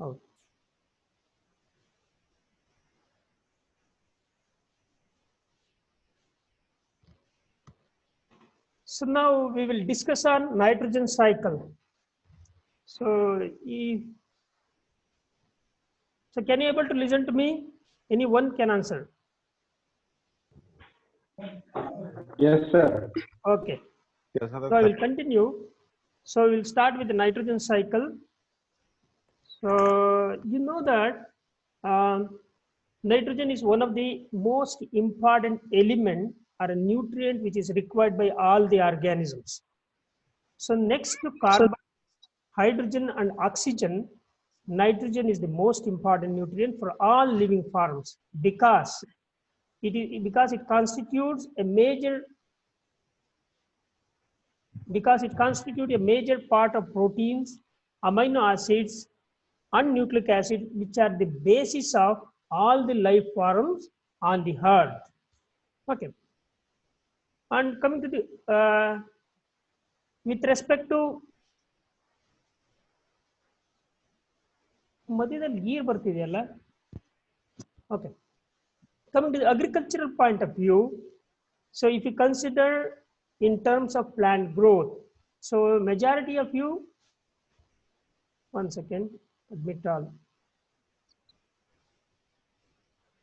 Oh. So now we will discuss on nitrogen cycle. So, so can you able to listen to me? Anyone can answer. Yes, sir. Okay. Yes, sir. So I will continue. So we'll start with the nitrogen cycle. So you know that nitrogen is one of the most important element or a nutrient which is required by all the organisms. So next to carbon, hydrogen and oxygen, nitrogen is the most important nutrient for all living forms because it constitutes a major part of proteins, amino acids, and nucleic acid, which are the basis of all the life forms on the earth. Okay. And coming to the with respect to ಮಧ್ಯದಲ್ಲಿ Gir ಬರ್ತಿದೆಯಲ್ಲ. Okay. Coming to the agricultural point of view, so if you consider in terms of plant growth, so majority of you, one second, admit all.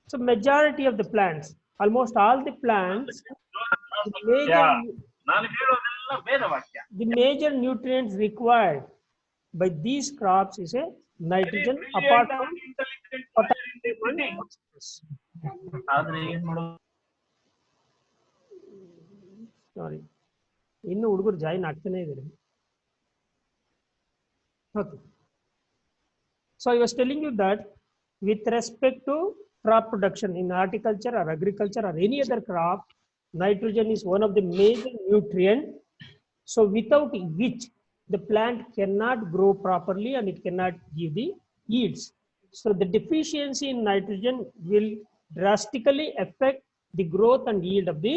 So majority of the plants, almost all the plants, the major nutrients required by these crops is a nitrogen apart from potassium and phosphorus. Sorry, ಇನ್ನು ಹುಡುಗರು join ಆಗ್ತಾನೆ ಇದ್ದಾರೆ. Okay. So I was telling you that with respect to crop production in horticulture or agriculture or any other crop, nitrogen is one of the major nutrient. So without which the plant cannot grow properly and it cannot give the yields. So the deficiency in nitrogen will drastically affect the growth and yield of the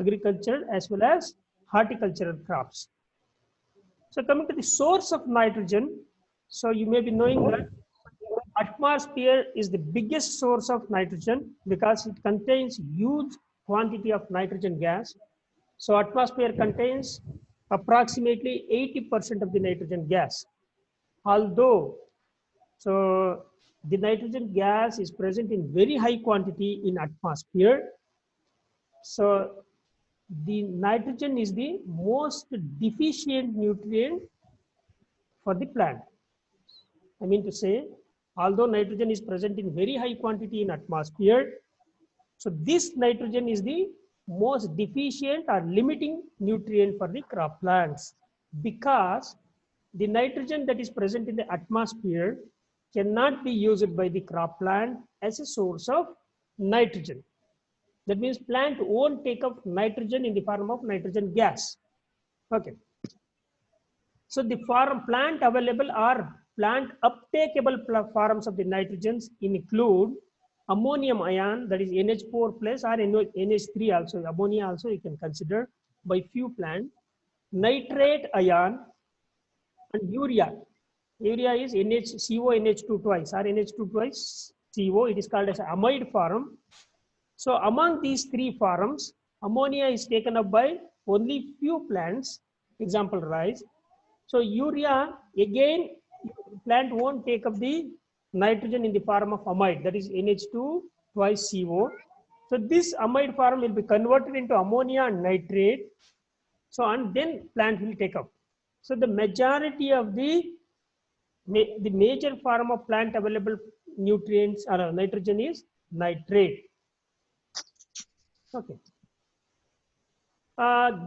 agriculture as well as horticultural crops. So coming to the source of nitrogen, so you may be knowing that atmosphere is the biggest source of nitrogen because it contains huge quantity of nitrogen gas. So atmosphere contains approximately 80% of the nitrogen gas. Although, so the nitrogen gas is present in very high quantity in atmosphere. So the nitrogen is the most deficient nutrient for the plant. I mean to say, although nitrogen is present in very high quantity in atmosphere, so this nitrogen is the most deficient or limiting nutrient for the crop plants because the nitrogen that is present in the atmosphere cannot be used by the crop plant as a source of nitrogen. That means plant won't take up nitrogen in the form of nitrogen gas. Okay. So the plant available or plant uptakeable forms of the nitrogens include ammonium ion, that is NH4 plus or NH3 also, ammonia also you can consider by few plants, nitrate ion and urea. Urea is NHCO, NH2 twice or NH2 twice CO, it is called as amide form. So among these three forms, ammonia is taken up by only few plants, example rice. So urea, again, plant won't take up the nitrogen in the form of amide, that is NH2 twice CO. So this amide form will be converted into ammonia and nitrate. So and then plant will take up. So the majority of the major form of plant available nutrients or nitrogen is nitrate. Okay.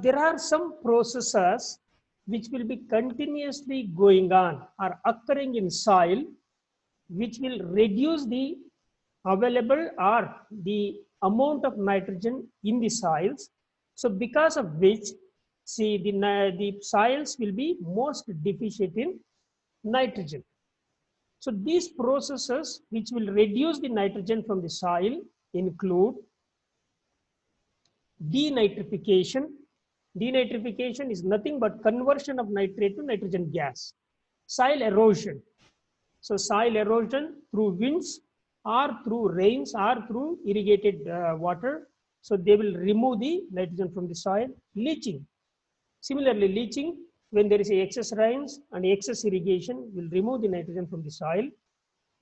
There are some processes which will be continuously going on or occurring in soil, which will reduce the available or the amount of nitrogen in the soils. So because of which, see, the soils will be most deficient in nitrogen. So these processes which will reduce the nitrogen from the soil include denitrification. Denitrification is nothing but conversion of nitrate to nitrogen gas. Soil erosion. So soil erosion through winds or through rains or through irrigated water. So they will remove the nitrogen from the soil. Leaching. Similarly, leaching, when there is excess rains and excess irrigation, will remove the nitrogen from the soil.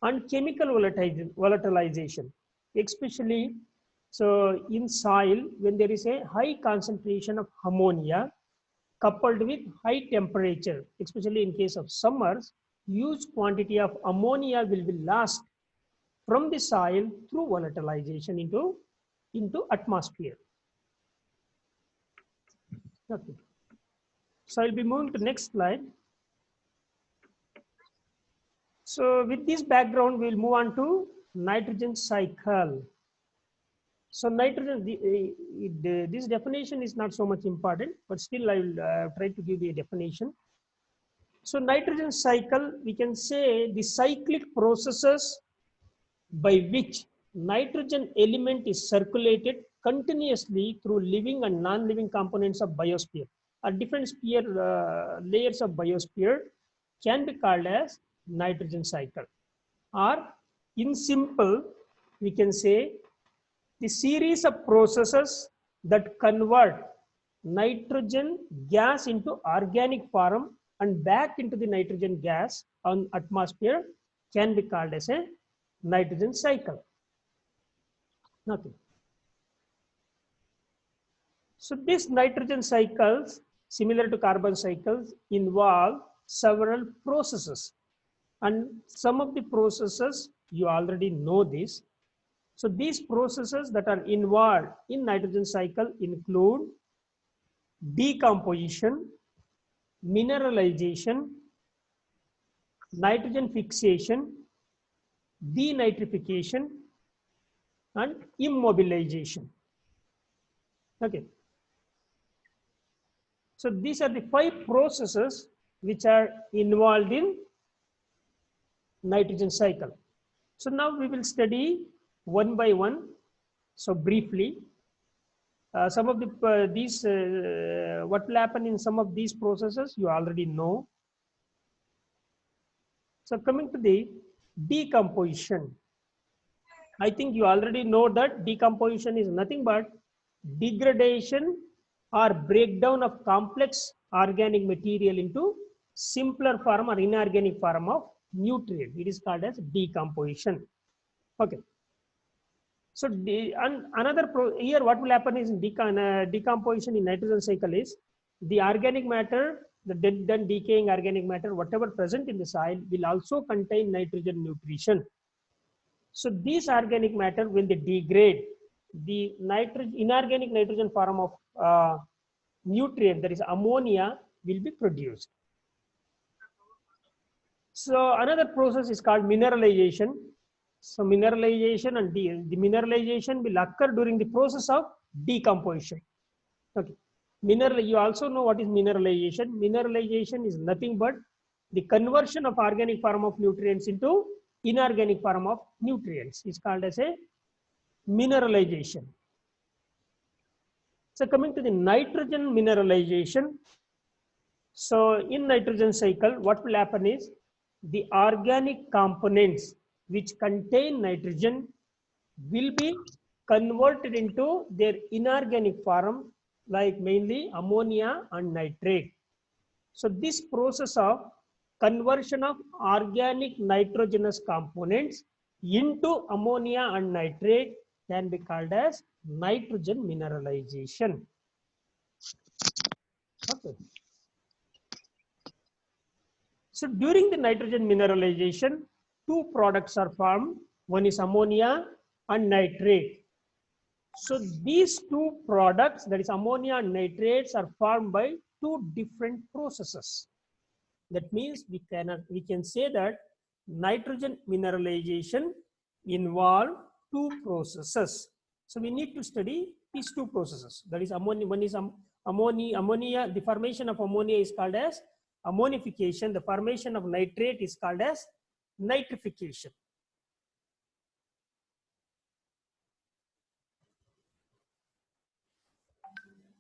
And chemical volatilization, especially so in soil, when there is a high concentration of ammonia coupled with high temperature, especially in case of summers, huge quantity of ammonia will be lost from the soil through volatilization into atmosphere. Okay. So I'll be moving to next slide. So with this background, we'll move on to nitrogen cycle. So nitrogen, this definition is not so much important, but still I will try to give you a definition. So nitrogen cycle, we can say the cyclic processes by which nitrogen element is circulated continuously through living and non-living components of biosphere, or different layers of biosphere can be called as nitrogen cycle. Or in simple, we can say the series of processes that convert nitrogen gas into organic form and back into the nitrogen gas on atmosphere can be called as a nitrogen cycle. Okay. So these nitrogen cycles, similar to carbon cycles, involve several processes. And some of the processes, you already know this. So these processes that are involved in nitrogen cycle include decomposition, mineralization, nitrogen fixation, denitrification, and immobilization. Okay. So these are the 5 processes which are involved in nitrogen cycle. So now we will study one by one. So briefly, some of what will happen in some of these processes you already know. So coming to the decomposition, I think you already know that decomposition is nothing but degradation or breakdown of complex organic material into simpler form or inorganic form of nutrient. It is called as decomposition. Okay. So here what will happen is decomposition in nitrogen cycle is the organic matter, the dead and decaying organic matter, whatever present in the soil will also contain nitrogen nutrition. So these organic matter, when they degrade, the inorganic nitrogen form of nutrient, that is ammonia, will be produced. So another process is called mineralization. So mineralization and the mineralization will occur during the process of decomposition. Okay. You also know what is mineralization. Mineralization is nothing but the conversion of organic form of nutrients into inorganic form of nutrients. It's called as a mineralization. So coming to the nitrogen mineralization. So in nitrogen cycle, what will happen is the organic components which contain nitrogen will be converted into their inorganic form, like mainly ammonia and nitrate. So this process of conversion of organic nitrogenous components into ammonia and nitrate can be called as nitrogen mineralization. Okay. So during the nitrogen mineralization, 2 products are formed. One is ammonia and nitrate. So these 2 products, that is ammonia and nitrates, are formed by 2 different processes. That means we can say that nitrogen mineralization involve 2 processes. So we need to study these 2 processes. That is ammonia. One is ammonia. The formation of ammonia is called as ammonification. The formation of nitrate is called as nitrification.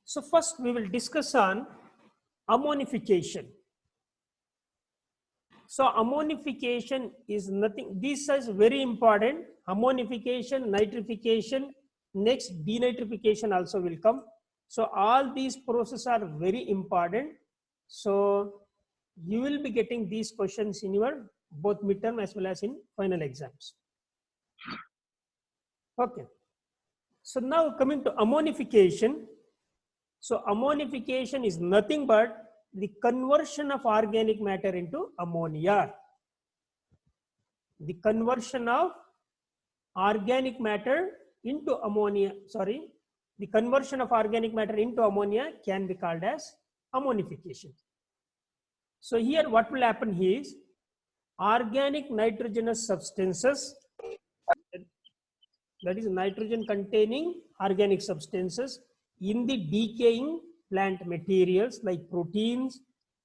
So first we will discuss on ammonification. So ammonification is nothing. This is very important. Ammonification, nitrification, next denitrification also will come. So all these processes are very important. So you will be getting these questions in your both midterm as well as in final exams. Okay. So now coming to ammonification. So ammonification is nothing but the conversion of organic matter into ammonia. The conversion of organic matter into ammonia, the conversion of organic matter into ammonia can be called as ammonification. So here what will happen is organic nitrogenous substances, that is nitrogen containing organic substances in the decaying plant materials like proteins,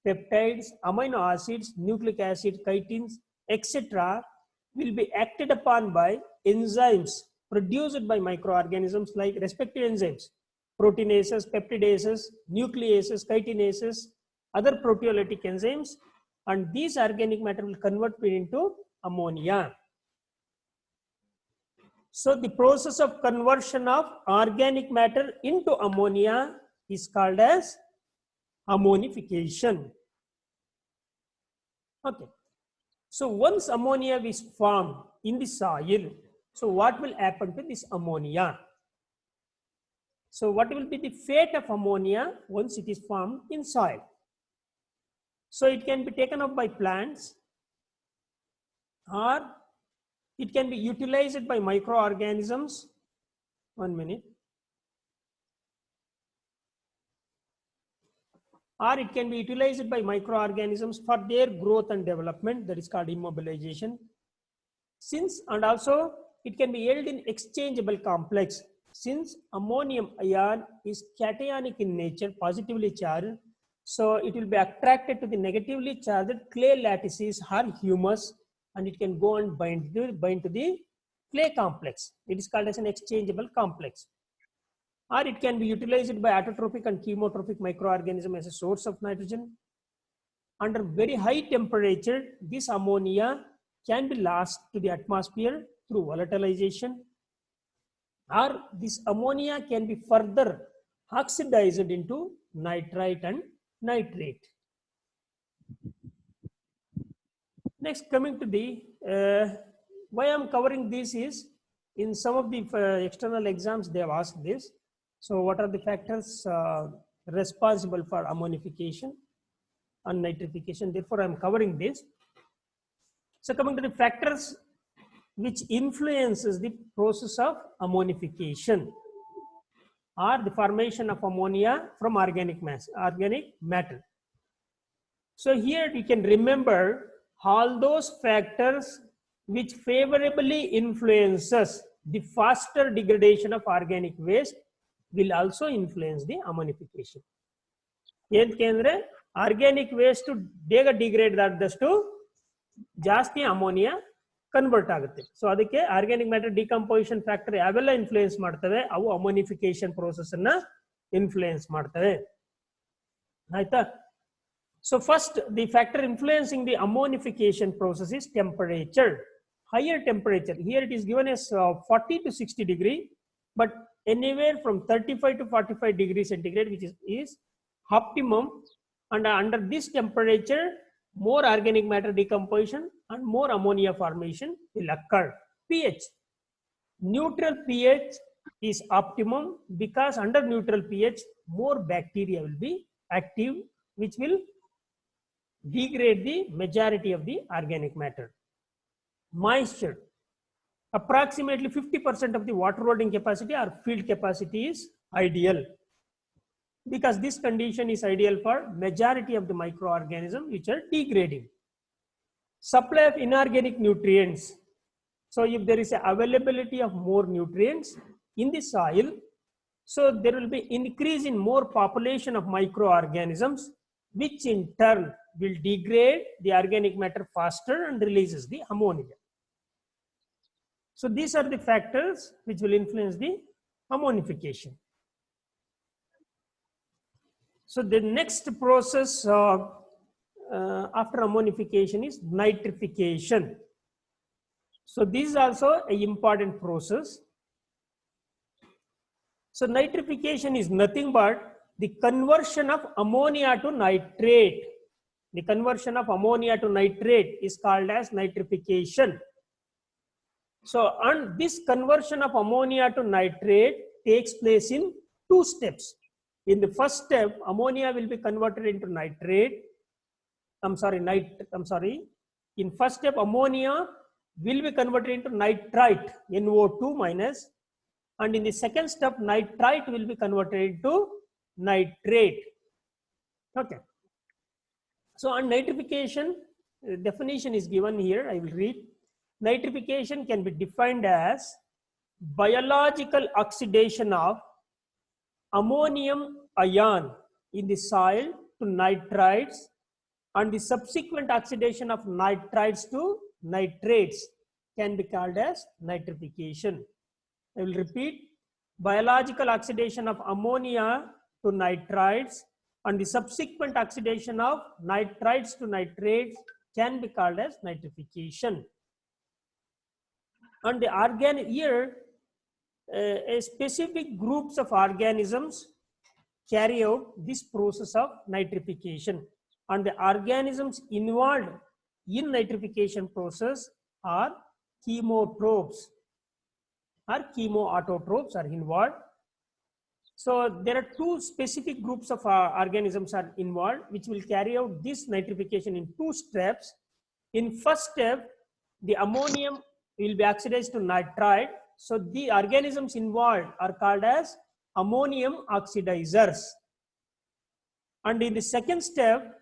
peptides, amino acids, nucleic acid, chitins, etc. will be acted upon by enzymes produced by microorganisms like respective enzymes, proteinases, peptidases, nucleases, chitinases, other proteolytic enzymes, and these organic matter will convert it into ammonia. So the process of conversion of organic matter into ammonia is called as ammonification. Okay. So once ammonia is formed in the soil, so what will happen to this ammonia? So what will be the fate of ammonia once it is formed in soil? So it can be taken up by plants, or it can be utilized by microorganisms. 1 minute. Or it can be utilized by microorganisms for their growth and development, that is called immobilization. And also it can be held in exchangeable complex. Since ammonium ion is cationic in nature, positively charged, so it will be attracted to the negatively charged clay lattices or humus, and it can go and bind to the clay complex. It is called as an exchangeable complex. Or it can be utilized by autotrophic and chemotrophic microorganism as a source of nitrogen. Under very high temperature, this ammonia can be lost to the atmosphere through volatilization, or this ammonia can be further oxidized into nitrite and nitrate. Next, coming to the why I'm covering this is in some of the external exams they have asked this. So what are the factors responsible for ammonification and nitrification? Therefore, I'm covering this. So coming to the factors which influences the process of ammonification or the formation of ammonia from organic matter. So here you can remember all those factors which favorably influences the faster degradation of organic waste will also influence the ammonification. ಏಕೆಂದ್ರೆ organic waste ಬೇಗ degrade ಆದಷ್ಟು ಜಾಸ್ತಿ ammonia convert ಆಗುತ್ತೆ. So ಅದಕ್ಕೆ organic matter decomposition factor ಯಾವೆಲ್ಲ influence ಮಾಡ್ತವೆ, ಅವು ಅಮೋನಿಫಿಕೇಶನ್ process ಅನ್ನ ಇನ್ಫ್ಲೂಯೆನ್ಸ್ ಮಾಡ್ತವೆ. ಆಯ್ತಾ? So first, the factor influencing the ammonification process is temperature. Higher temperature, here it is given as 40 to 60 degree, but anywhere from 35 to 45 degrees centigrade, which is optimum. And under this temperature, more organic matter decomposition and more ammonia formation will occur. pH, neutral pH is optimum because under neutral pH, more bacteria will be active, which will degrade the majority of the organic matter. Moisture, approximately 50% of the water holding capacity or field capacity is ideal, because this condition is ideal for majority of the microorganisms which are degrading. Supply of inorganic nutrients, so if there is a availability of more nutrients in the soil, so there will be increase in more population of microorganisms, which in turn will degrade the organic matter faster and releases the ammonia. So these are the factors which will influence the ammonification. So the next process after ammonification is nitrification. So this is also an important process. So nitrification is nothing but the conversion of ammonia to nitrate. The conversion of ammonia to nitrate is called as nitrification. So, and this conversion of ammonia to nitrate takes place in two steps. In the first step, ammonia will be converted into nitrate. In first step, ammonia will be converted into nitrite, NO2 minus. And in the second step, nitrite will be converted into nitrate. Okay. So on nitrification, definition is given here. I will read. Nitrification can be defined as biological oxidation of ammonium ion in the soil to nitrites and the subsequent oxidation of nitrites to nitrates can be called as nitrification. I will repeat. Biological oxidation of ammonia to nitrites and the subsequent oxidation of nitrites to nitrates can be called as nitrification. And the here, a specific groups of organisms carry out this process of nitrification, and the organisms involved in nitrification process are chemotrophs or chemoautotropes are involved. So there are two specific groups of organisms are involved which will carry out this nitrification in two steps. In first step, the ammonium will be oxidized to nitrite. So the organisms involved are called as ammonium oxidizers. And in the second step,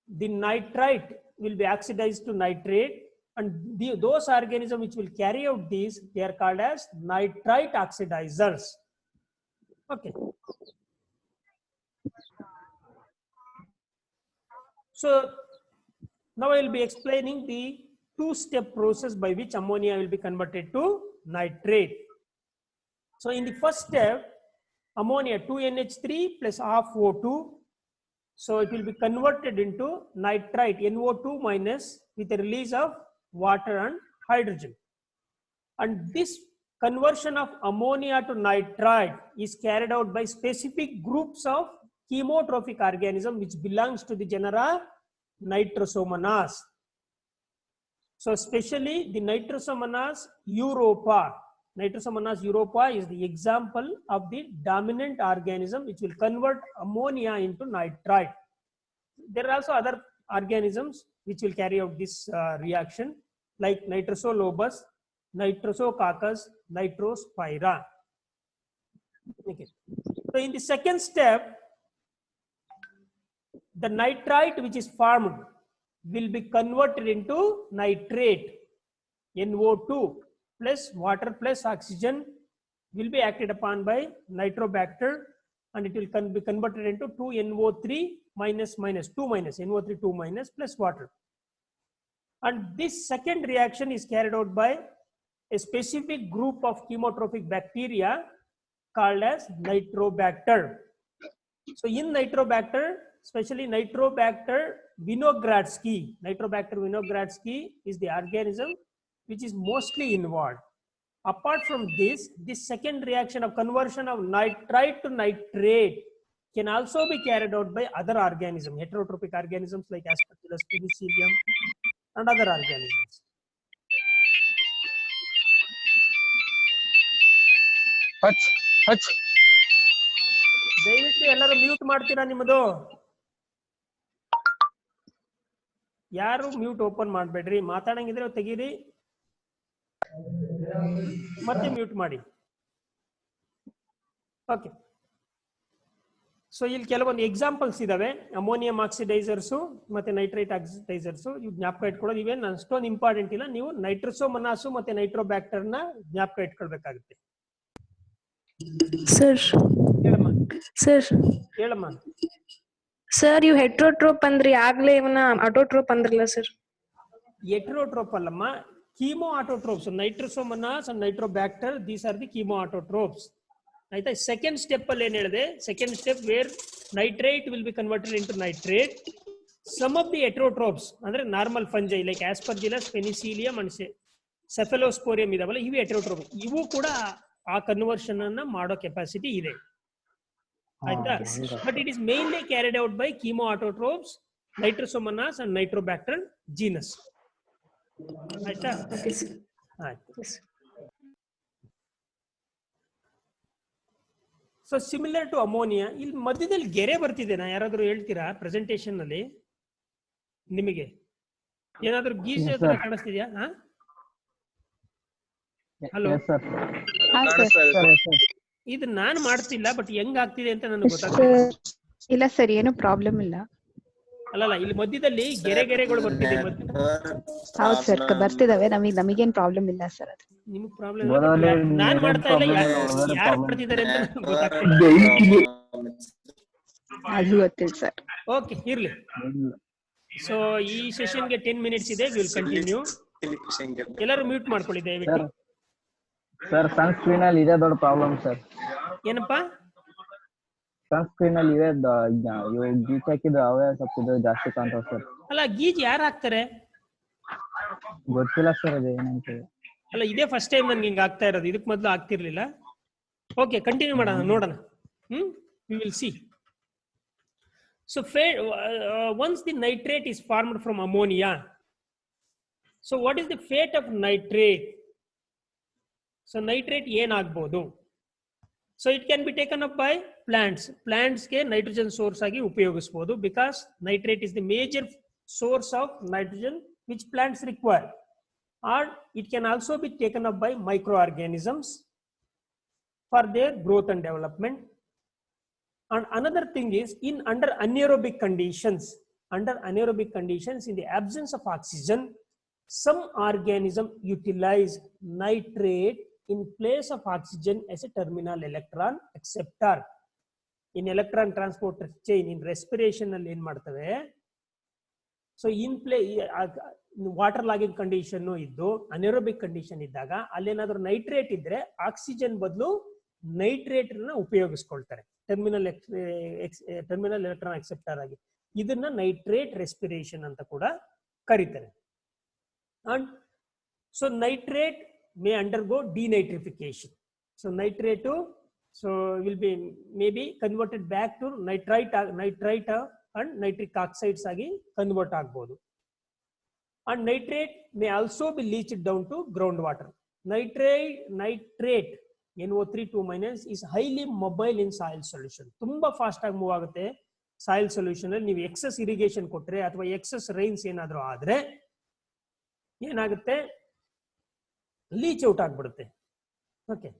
the nitrite will be oxidized to nitrate, and those organisms which will carry out these, they are called as nitrite oxidizers. Okay. So now I will be explaining the two-step process by which ammonia will be converted to nitrate. So in the first step, ammonia 2NH3 plus half O2. So it will be converted into nitrite NO2 minus with a release of water and hydrogen. And this conversion of ammonia to nitrite is carried out by specific groups of chemotrophic organism which belongs to the genera Nitrosomonas. So especially the Nitrosomonas europa. Nitrosomonas europa is the example of the dominant organism which will convert ammonia into nitrite. There are also other organisms which will carry out this reaction like Nitrosolobus, Nitrosococcus, Nitrospira. Okay. So in the second step, the nitrite which is formed will be converted into nitrate, NO2 plus water plus oxygen will be acted upon by Nitrobacter, and it will be converted into 2NO3 minus minus 2 minus NO3 2 minus plus water. And this second reaction is carried out by a specific group of chemotrophic bacteria called as Nitrobacter. So in Nitrobacter, especially Nitrobacter winogradsky. Nitrobacter winogradsky is the organism which is mostly involved. Apart from this, this second reaction of conversion of nitrite to nitrate can also be carried out by other organisms, heterotrophic organisms like Aspergillus, Penicillium, and other organisms. ದಯವಿಟ್ಟು ಎಲ್ಲರೂ mute ಮಾಡ್ತೀರಾ ನಿಮ್ಮದು? ಯಾರು mute open ಮಾಡಬೇಡ್ರಿ, ಮಾತಾಡಂಗಿದ್ರೆ ತೆಗೀರಿ ಮತ್ತೆ mute ಮಾಡಿ. Okay. So ಇಲ್ಲಿ ಕೆಲವೊಂದು ಎಕ್ಸಾಂಪಲ್ಸ್ ಇದಾವೆ, ಅಮೋನಿಯಂ ಆಕ್ಸಿಡೈಸರ್ಸು ಮತ್ತೆ ನೈಟ್ರೈಟ್ ಆಕ್ಸಿಡೈಸರ್ಸು. ಇವು ಜ್ಞಾಪಕ ಇಟ್ಕೊಳ್ಳೋದು, ಇವೇನು ಅಷ್ಟೊಂದು ಇಂಪಾರ್ಟೆಂಟ್ ಇಲ್ಲ. ನೀವು ನೈಟ್ರೋಸೋಮನಾಸು ಮತ್ತೆ ನೈಟ್ರೋಬ್ಯಾಕ್ಟರ್ನ ಜ್ಞಾಪಕ ಇಟ್ಕೊಳ್ಬೇಕಾಗುತ್ತೆ. ಸರ್ ಹೇಳಮ್ಮ. ಸರ್ ಹೇಳಮ್ಮ. ಸರ್ ಇವು ಹೆಟ್ರೋಟ್ರೋಪ್ ಅಂದ್ರಿ, ಆಗ್ಲೇ ಇವನ್ನ ಆಟೋಟ್ರೋಪ್ ಅಂದ್ರಲ್ಲ ಸರ್? ಹೆಟ್ರೋಟ್ರೋಪ್ ಅಲ್ಲಮ್ಮ, chemo autotrophs. Nitrosomonas and Nitrobacter, these are the chemo autotrophs. ಆಯ್ತಾ? ಸೆಕೆಂಡ್ ಸ್ಟೆಪ್ ಅಲ್ಲಿ ಏನ್ ಹೇಳಿದೆ? Second step where nitrate will be converted into nitrate. Some of the heterotrophs ಅಂದ್ರೆ normal fungi like Aspergillus, Penicillium and Cephalosporium ಇದಾವಲ್ಲ, ಇವು ಹೆಟೆರೋಟ್ರೋಪ್. ಇವು ಕೂಡ ಆ ಕನ್ವರ್ಷನ್ ಅನ್ನ ಮಾಡೋ ಕೆಪಾಸಿಟಿ ಇದೆ, ಆಯ್ತಾ. But it is mainly carried out by chemo autotrophs, Nitrosomonas and Nitrobacter genus, ಆಯ್ತಾ. ಆಯ್ತು. So similar to ammonia. ಇಲ್ಲಿ ಮಧ್ಯದಲ್ಲಿ ಗೆರೆ ಬರ್ತಿದೆನಾ, ಯಾರಾದ್ರೂ ಹೇಳ್ತೀರಾ ಪ್ರೆಸೆಂಟೇಶನ್ ನಲ್ಲಿ? ನಿಮಗೆ ಏನಾದ್ರೂ ಗೀಸ್ ಕಾಣಿಸ್ತಿದ್ಯಾ? ಹಲೋ, ಇದು ನಾನು ಮಾಡ್ತಿಲ್ಲ, ಬಟ್ ಹೆಂಗ್ ಆಗ್ತಿದೆ ಅಂತ ನನಗೆ ಗೊತ್ತಾಗ್ತಿಲ್ಲ. ಇಲ್ಲ ಸರ್, ಏನು ಪ್ರಾಬ್ಲಮ್ ಇಲ್ಲ. ಅಲ್ಲಲ್ಲ, ಇಲ್ಲಿ ಮಧ್ಯದಲ್ಲಿ ಗೆರೆಗಳು ಬರ್ತಿದೆ. ಹೌದು ಸರ್, ಬರ್ತಿದಾವೆ. ನಮಗೇನ್ ಪ್ರಾಬ್ಲಮ್ ಇಲ್ಲ ಸರ್. ಅದು ನಿಮ್ಗೆ ಪ್ರಾಬ್ಲಮ್ ಇಲ್ಲ, ನಾನ್ ಮಾಡ್ತಾ ಇಲ್ಲ, ಯಾರು ಮಾಡ್ತಿದ್ದಾರೆ ಅಂತ ನನಗೆ ಗೊತ್ತಾಗ್ತಿಲ್ಲ. ಅದು ಗೊತ್ತಿಲ್ಲ ಸರ್. ಓಕೆ, ಇರ್ಲಿ. ಸೊ ಈ ಸೆಷನ್ಗೆ 10 minutes ಇದೆ, ವಿಲ್ ಕಂಟಿನ್ಯೂ. ಎಲ್ಲರೂ ಮ್ಯೂಟ್ ಮಾಡ್ಕೊಳ್ಳಿ ದಯವಿಟ್ಟು. ಸರ್ ಸನ್ಸ್ಕ್ರೀನ್ ಅಲ್ಲಿ ಇದೆ ದೊಡ್ಡ ಪ್ರಾಬ್ಲಮ್ ಸರ್. ಏನಪ್ಪಾ? ಸನ್ಸ್ಕ್ರೀನ್ ಅಲ್ಲಿ ಇದೆ, ಗೀಚ್ ಹಾಕಿದ್ರೆ ಅವೇ ಸ್ವಲ್ಪ ಇದು ಜಾಸ್ತಿ ಕಾಣ್ತಾವ ಸರ್. ಅಲ್ಲ, ಗೀಜ್ ಯಾರು ಹಾಕ್ತಾರೆ ಗೊತ್ತಿಲ್ಲ ಸರ್, ಅದು ಏನಂತ. ಅಲ್ಲ, ಇದೇ ಫಸ್ಟ್ ಟೈಮ್ ನನ್ಗೆ ಹಿಂಗ ಆಗ್ತಾ ಇರೋದು, ಇದಕ್ ಮೊದಲು ಆಗ್ತಿರ್ಲಿಲ್ಲ. ಓಕೆ, ಕಂಟಿನ್ಯೂ ಮಾಡೋಣ, ನೋಡೋಣ. We will see. So once the nitrate is formed from ammonia, so what is the fate of nitrate? So nitrate ಏನ್ ಆಗ್ಬೋದು? So it can be taken up by plants. Plants ಗೆ nitrogen source ಆಗಿ ಉಪಯೋಗಿಸಬಹುದು, because nitrate is the major source of nitrogen which plants require. Or it can also be taken up by microorganisms for their growth and development. And another thing is, under anaerobic conditions, in the absence of oxygen, some organism utilize nitrate in place of oxygen as a terminal electron acceptor. In electron transporter chain, in respiration ಅಲ್ಲಿ ಏನ್ ಮಾಡ್ತವೆ, so water logging condition ಇದ್ದು ಅನೇರೋಬಿಕ್ condition ಇದ್ದಾಗ ಅಲ್ಲೇನಾದ್ರೂ nitrate ಇದ್ರೆ oxygen ಬದಲು nitrate ನ ಉಪಯೋಗಿಸ್ಕೊಳ್ತಾರೆ terminal electron acceptor ಆಗಿ. ಇದನ್ನ ನೈಟ್ರೇಟ್ ರೆಸ್ಪಿರೇಷನ್ ಅಂತ ಕೂಡ ಕರೀತಾರೆ. And so nitrate may undergo denitrification. So nitrate will be maybe converted back to nitrite and nitric oxides agi convert agbodu. And nitrate may also be leached down to groundwater. Nitrate NO3 is highly mobile in soil solution. Tumba fast agi move agutte soil solution alli. ನೀವು excess irrigation ಕೊಟ್ರೆ ಅಥವಾ excess rains ಏನಾದರೂ ಆದ್ರೆ ಏನಾಗುತ್ತೆ, leach out ಆಗ್ಬಿಡುತ್ತೆ. Okay,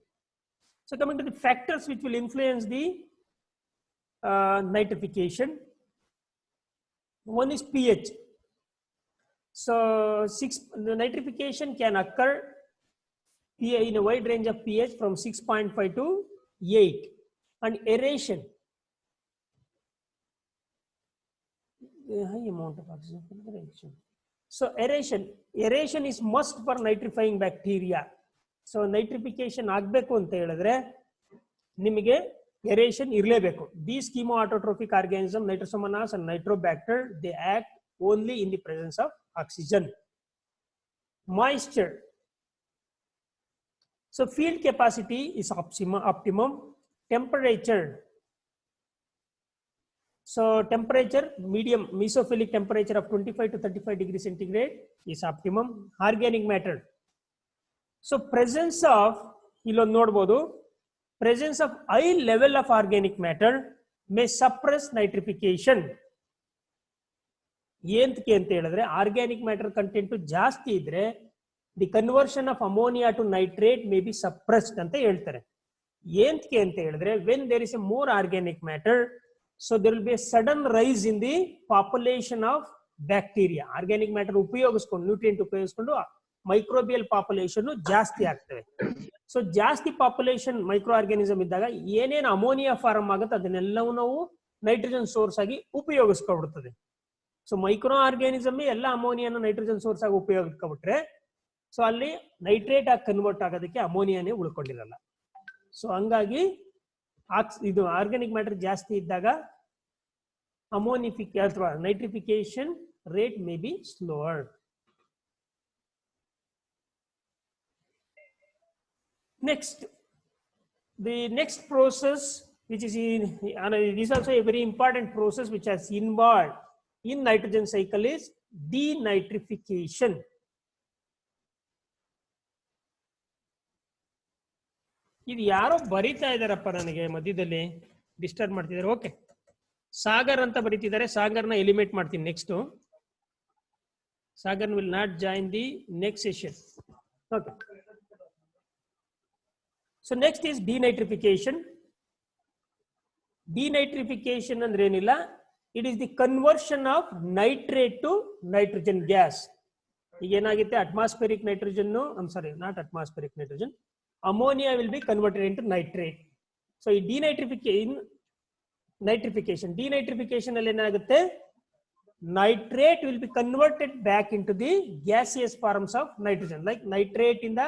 so coming to the factors which will influence the nitrification, one is pH. So the nitrification can occur in a wide range of pH from 6.5 to 8. And aeration, high amount of oxygen. So aeration is must for nitrifying bacteria. So nitrification ಆಗಬೇಕು ಅಂತ ಹೇಳಿದ್ರೆ ನಿಮಗೆ aeration ಇರಲೇಬೇಕು. These chemoautotrophic organisms, Nitrosomonas and Nitrobacter, they act only in the presence of oxygen. Moisture. So field capacity is optimum. Temperature. So temperature, medium mesophilic temperature of 25 to 35 degrees centigrade is optimum. Organic matter. So presence of, illon nodabodu, presence of high level of organic matter may suppress nitrification. Entke anta helidre organic matter content ಜಾಸ್ತಿ ಇದ್ರೆ the conversion of ammonia to nitrate may be suppressed anta ಹೇಳ್ತಾರೆ. Entke anta helidre when there is a more organic matter, so there will be a sudden rise in the population of bacteria. Organic matter ಉಪಯೋಗಿಸ್ಕೊಂಡು nutrient ಉಪಯೋಗಿಸ್ಕೊಂಡು microbial population ಜಾಸ್ತಿ ಆಗ್ತವೆ. So ಜಾಸ್ತಿ population micro organism ಇದ್ದಾಗ ಏನೇನು ammonia form ಆಗುತ್ತೆ ಅದನ್ನೆಲ್ಲವೂ ನಾವು nitrogen source ಆಗಿ ಉಪಯೋಗಿಸ್ಕೊಬಿಡ್ತದೆ. ಸೊ ಮೈಕ್ರೋ ಆರ್ಗ್ಯಾನಿಸಮ್ ಎಲ್ಲ ಅಮೋನಿಯಾನ ನೈಟ್ರೋಜನ್ ಸೋರ್ಸ್ ಆಗಿ ಉಪಯೋಗಿಸ್ಕೊಬಿಟ್ರೆ ಸೊ ಅಲ್ಲಿ ನೈಟ್ರೇಟ್ ಆಗಿ ಕನ್ವರ್ಟ್ ಆಗೋದಕ್ಕೆ ಅಮೋನಿಯಾನೇ ಉಳ್ಕೊಂಡಿರಲ್ಲ. ಸೊ ಹಂಗಾಗಿ ಇದು ಆರ್ಗ್ಯಾನಿಕ್ ಮ್ಯಾಟರ್ ಜಾಸ್ತಿ ಇದ್ದಾಗ ammonification or nitrification rate may be slower. Next, the next process, which is this is also a very important process which has involved in nitrogen cycle, is denitrification. ಇದು ಯಾರೋ ಬರೀತಾ ಇದಾರಪ್ಪ, ನನಗೆ ಮಧ್ಯದಲ್ಲಿ disturb ಮಾಡ್ತಿದ್ದಾರೆ. Okay, Sagar ಅಂತ ಬರೀತಿದ್ದಾರೆ. ಸಾಗರ್ನ eliminate ಮಾಡ್ತೀನಿ. Next, Sagar will not join the next session. Okay, so next is denitrification. Denitrification ಅಂದ್ರೆ ಏನಿಲ್ಲ, it is the conversion of nitrate to nitrogen gas. ಈಗ ಏನಾಗುತ್ತೆ, atmospheric nitrogen, I'm sorry, not atmospheric nitrogen, ammonia will be converted into nitrate. So ಈ denitrification ಅಲ್ಲಿ ಏನಾಗುತ್ತೆ, nitrate will be converted back into the gaseous forms of nitrogen. Like nitrate ಇಂದ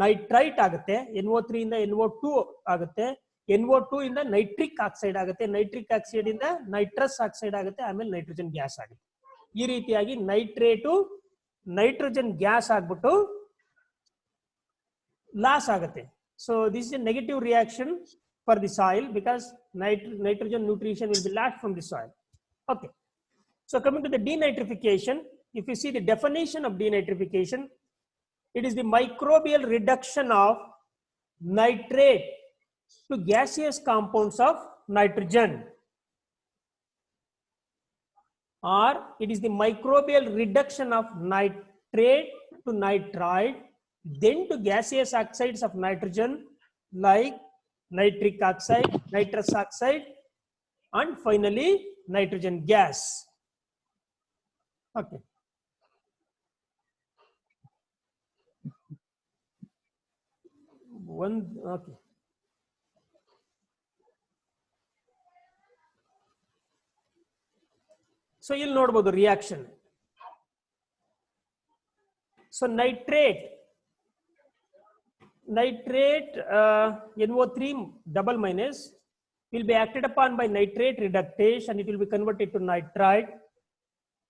nitrite ಆಗುತ್ತೆ, NO3 ಇಂದ NO2 ಆಗುತ್ತೆ, NO2 ಇಂದ nitric oxide ಆಗುತ್ತೆ, nitric oxide ಇಂದ ನೈಟ್ರಸ್ ಆಕ್ಸೈಡ್ ಆಗುತ್ತೆ, ಆಮೇಲೆ ನೈಟ್ರೋಜನ್ ಗ್ಯಾಸ್ ಆಗುತ್ತೆ. ಈ ರೀತಿಯಾಗಿ ನೈಟ್ರೇಟು ನೈಟ್ರೋಜನ್ ಗ್ಯಾಸ್ ಆಗ್ಬಿಟ್ಟು ಲಾಸ್ ಆಗುತ್ತೆ. So this is A negative reaction for the soil because nitrogen nutrition will be lost from the soil. Okay, so coming to the denitrification, if you see the definition of denitrification, it is the microbial reduction of nitrate to gaseous compounds of nitrogen, or it is the microbial reduction of nitrate to nitrite, then to gaseous oxides of nitrogen like nitric oxide, nitrous oxide, and finally nitrogen gas. Okay. Okay. So you'll note about the reaction. So nitrate NO3 double minus will be acted upon by nitrate reductase and it will be converted to nitrite,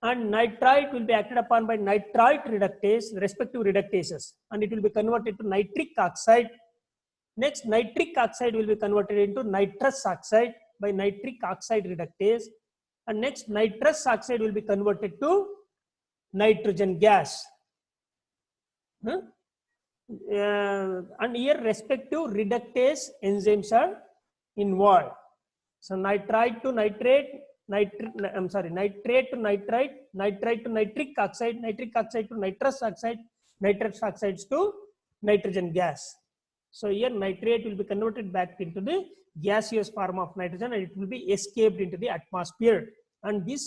and nitrite will be acted upon by nitrite reductase, respective reductases, and it will be converted to nitric oxide. Next, nitric oxide will be converted into nitrous oxide by nitric oxide reductase, and next nitrous oxide will be converted to nitrogen gas. And here respective reductase enzymes are involved. So nitrite to nitrate, nitrate to nitrite, nitrite to nitric oxide to nitrous oxide, nitrous oxides to nitrogen gas. So here nitrate will be converted back into the gaseous form of nitrogen and it will be escaped into the atmosphere. And this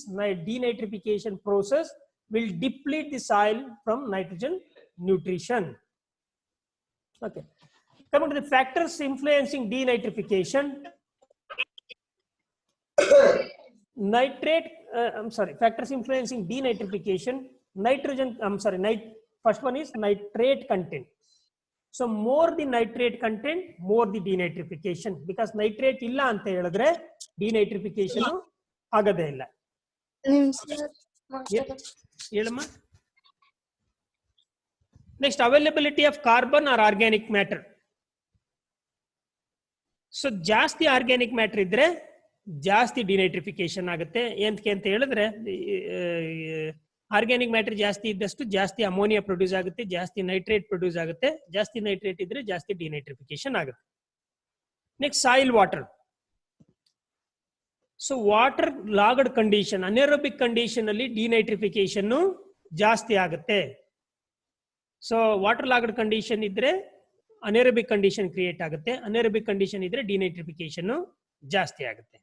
denitrification process will deplete the soil from nitrogen nutrition. Okay. Coming to the factors influencing denitrification. Factors influencing denitrification. First one is nitrate content. So more the nitrate content, more the denitrification, because nitrate illa anta helidre denitrification agade illa. Helama. Next, availability of carbon or organic matter. So ಜಾಸ್ತಿ organic matter ಇದ್ರೆ ಜಾಸ್ತಿ denitrification ಆಗುತ್ತೆ. ಏನಕ್ಕೆ ಅಂತ ಹೇಳಿದ್ರೆ organic matter ಜಾಸ್ತಿ ಇದ್ದಷ್ಟು ಜಾಸ್ತಿ ಅಮೋನಿಯಾ ಪ್ರೊಡ್ಯೂಸ್ ಆಗುತ್ತೆ, ಜಾಸ್ತಿ ನೈಟ್ರೇಟ್ ಪ್ರೊಡ್ಯೂಸ್ ಆಗುತ್ತೆ. ಜಾಸ್ತಿ ನೈಟ್ರೇಟ್ ಇದ್ರೆ ಜಾಸ್ತಿ ಡಿನೈಟ್ರಿಫಿಕೇಶನ್ ಆಗುತ್ತೆ. Next, soil water. So water logged condition, anaerobic condition ಅಲ್ಲಿ ಡಿನೈಟ್ರಿಫಿಕೇಶನ್ ಜಾಸ್ತಿ ಆಗುತ್ತೆ. ಸೊ ವಾಟರ್ ಲಾಗಡ್ ಕಂಡೀಷನ್ ಇದ್ರೆ ಅನೆರೋಬಿಕ್ ಕಂಡೀಷನ್ ಕ್ರಿಯೇಟ್ ಆಗುತ್ತೆ, ಅನೆರೋಬಿಕ್ ಕಂಡೀಷನ್ ಇದ್ರೆ ಡಿನೈಟ್ರಿಫಿಕೇಶನ್ ಜಾಸ್ತಿ ಆಗುತ್ತೆ.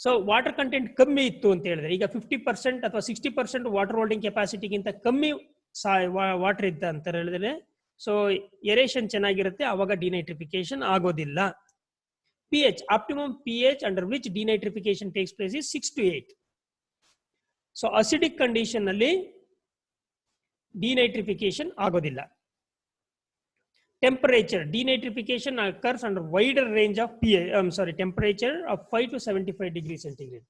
ಸೊ ವಾಟರ್ ಕಂಟೆಂಟ್ ಕಮ್ಮಿ ಇತ್ತು ಅಂತ ಹೇಳಿದ್ರೆ, ಈಗ 50% ಅಥವಾ 60% ವಾಟರ್ ಹೋಲ್ಡಿಂಗ್ ಕೆಪಾಸಿಟಿಗಿಂತ ಕಮ್ಮಿ ವಾಟರ್ ಇತ್ತು ಅಂತ ಹೇಳಿದ್ರೆ, ಸೊ ಏರೇಷನ್ ಚೆನ್ನಾಗಿರುತ್ತೆ, ಅವಾಗ ಡಿನೈಟ್ರಿಫಿಕೇಶನ್ ಆಗೋದಿಲ್ಲ. pH, optimum pH under which denitrification takes place is 6 to 8. So acidic condition ಅಲ್ಲಿ ಡಿನೈಟ್ರಿಫಿಕೇಶನ್ ಆಗೋದಿಲ್ಲ. temperature, denitrification occurs under wider range of temperature of 5 to 75 degrees centigrade.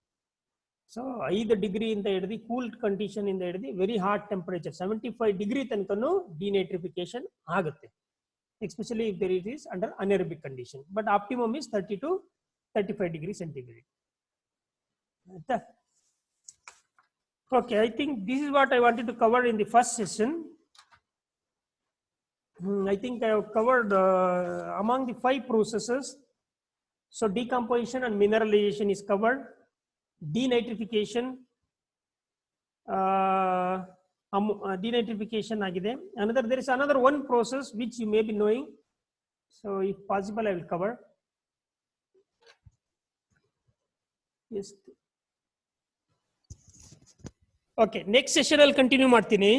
So 5 degree in the cool condition in the very hot temperature 75 degree tankanu denitrification agutte, especially if there is under anaerobic condition, but optimum is 30 to 35 degrees centigrade. Okay, I think this is what I wanted to cover in the first session. I think I have covered among the 5 processes. So decomposition and mineralization is covered. Denitrification, denitrification agide. There is another one process which you may be knowing. So if possible, I will cover. Yes. Okay, next session I'll continue ಮಾಡ್ತೀನಿ.